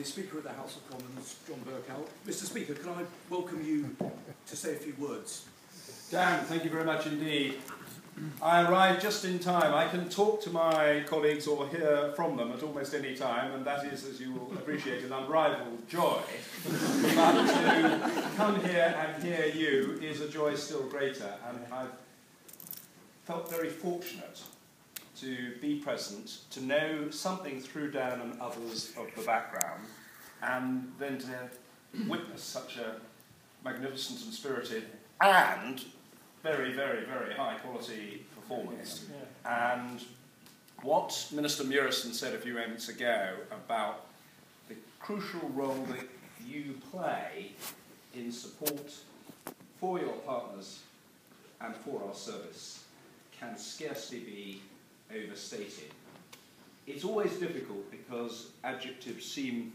Majority Speaker of the House of Commons, John Bercow. Mr. Speaker, can I welcome you to say a few words? Dan, thank you very much indeed. I arrived just in time. I can talk to my colleagues or hear from them at almost any time, and that is, as you will appreciate, an unrivaled joy. But to come here and hear you is a joy still greater, and I've felt very fortunate to be present, to know something through Dan and others of the background, and then to witness such a magnificent and spirited and very, very, very high quality performance. And what Minister Murison said a few moments ago about the crucial role that you play in support for your partners and for our service can scarcely be overstated. It's always difficult because adjectives seem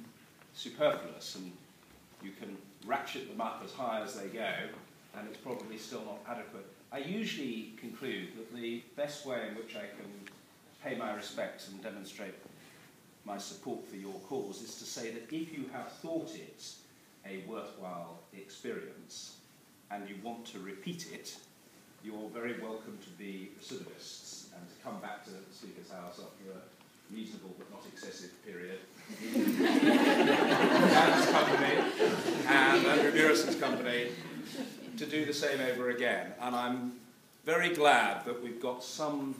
superfluous and you can ratchet them up as high as they go and it's probably still not adequate. I usually conclude that the best way in which I can pay my respects and demonstrate my support for your cause is to say that if you have thought it a worthwhile experience and you want to repeat it, you're very welcome to be recidivists and to come back to the Speaker's House after a reasonable but not excessive period. Dan's company and Andrew Murison's company to do the same over again. And I'm very glad that we've got some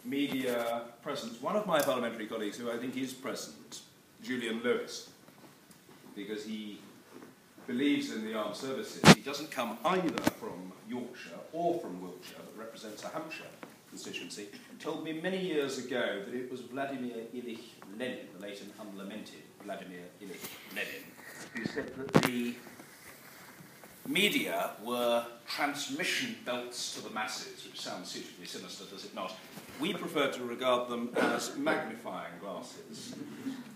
media presence. One of my parliamentary colleagues who I think is present, Julian Lewis, because he believes in the armed services. He doesn't come either from Yorkshire or from Wiltshire, but represents a Hampshire constituency, told me many years ago that it was Vladimir Ilyich Lenin, the late and unlamented Vladimir Ilyich Lenin, who said that the media were transmission belts to the masses, which sounds suitably sinister, does it not? We prefer to regard them as magnifying glasses,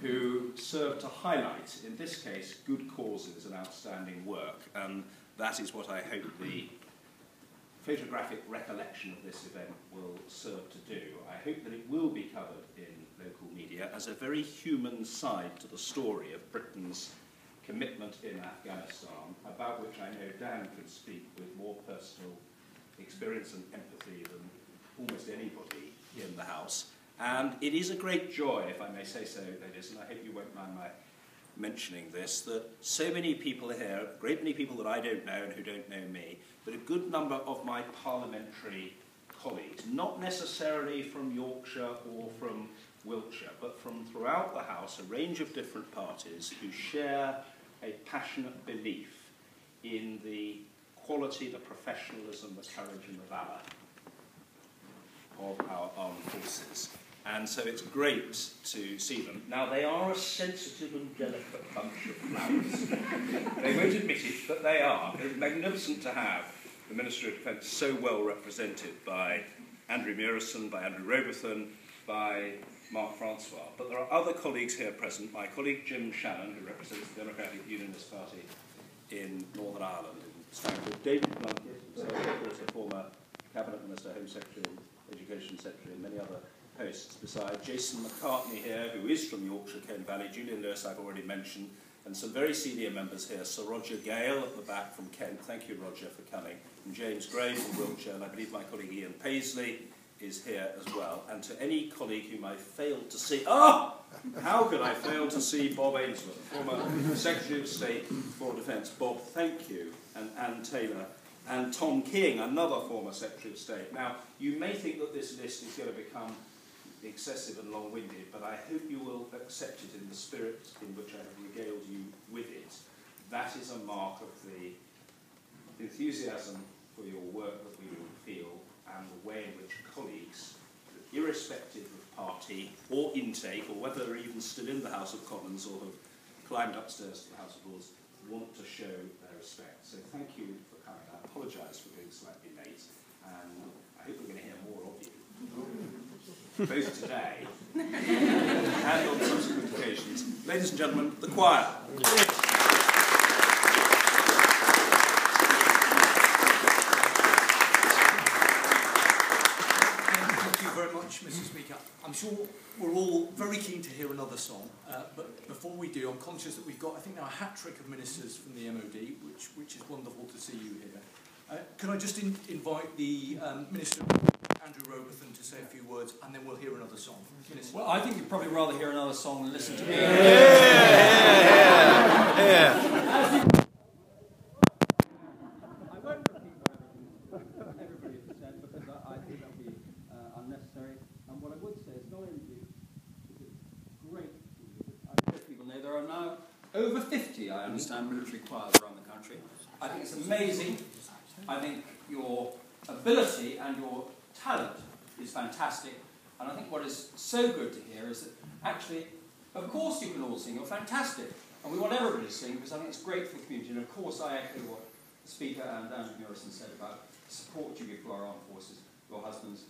who serve to highlight, in this case, good causes and outstanding work, and that is what I hope the photographic recollection of this event will serve to do. I hope that it will be covered in local media as a very human side to the story of Britain's commitment in Afghanistan, about which I know Dan could speak with more personal experience and empathy than almost anybody in the House. And it is a great joy, if I may say so, ladies, and I hope you won't mind my mentioning this, that so many people here, a great many people that I don't know and who don't know me, but a good number of my parliamentary colleagues, not necessarily from Yorkshire or from Wiltshire, but from throughout the House, a range of different parties who share a passionate belief in the quality, the professionalism, the courage and the valour of our armed forces. And so it's great to see them. Now, they are a sensitive and delicate bunch of flowers. They won't admit it, but they are. It's magnificent to have the Minister of Defence so well represented by Andrew Murison, by Andrew Robertson, by Mark Francois. But there are other colleagues here present. My colleague Jim Shannon, who represents the Democratic Unionist Party in Northern Ireland, in Stanford. David Plunkett, who's a former Cabinet Minister, Home Secretary, Education Secretary, and many other posts beside. Jason McCartney here, who is from Yorkshire, Ken Valley. Julian Lewis, I've already mentioned. And some very senior members here. Sir Roger Gale at the back from Kent. Thank you, Roger, for coming. And James Gray from Wiltshire. And I believe my colleague Ian Paisley is here as well. And to any colleague whom I failed to see, how could I fail to see Bob Ainsworth, former Secretary of State for Defence. Bob, thank you. And Anne Taylor. And Tom King, another former Secretary of State. Now, you may think that this list is going to become excessive and long-winded, but I hope you will accept it in the spirit in which I have regaled you with it. That is a mark of the enthusiasm for your work that we will feel and the way in which colleagues, irrespective of party or intake, or whether they're even still in the House of Commons or have climbed upstairs to the House of Lords, want to show their respect. So thank you for coming. I apologise for being slightly late, and I hope we're going to hear more of you. Both today and on subsequent occasions. Ladies and gentlemen, the choir. Thank you very much, Mr. Speaker. I'm sure we're all very very keen to hear another song, but before we do, I'm conscious that we've got, I think now, a hat-trick of ministers from the MOD, which is wonderful to see you here. Can I just invite the Minister, Andrew Robertson, to say a few words, and then we'll hear another song. Minister. Well, I think you'd probably rather hear another song than listen to me. There are now over 50, I understand, military choirs around the country. I think it's amazing. I think your ability and your talent is fantastic. And I think what is so good to hear is that actually, of course you can all sing, you're fantastic. And we want everybody to sing because I think it's great for the community. And of course I echo what the Speaker and Andrew Murison said about the support you give to our armed forces, your husbands,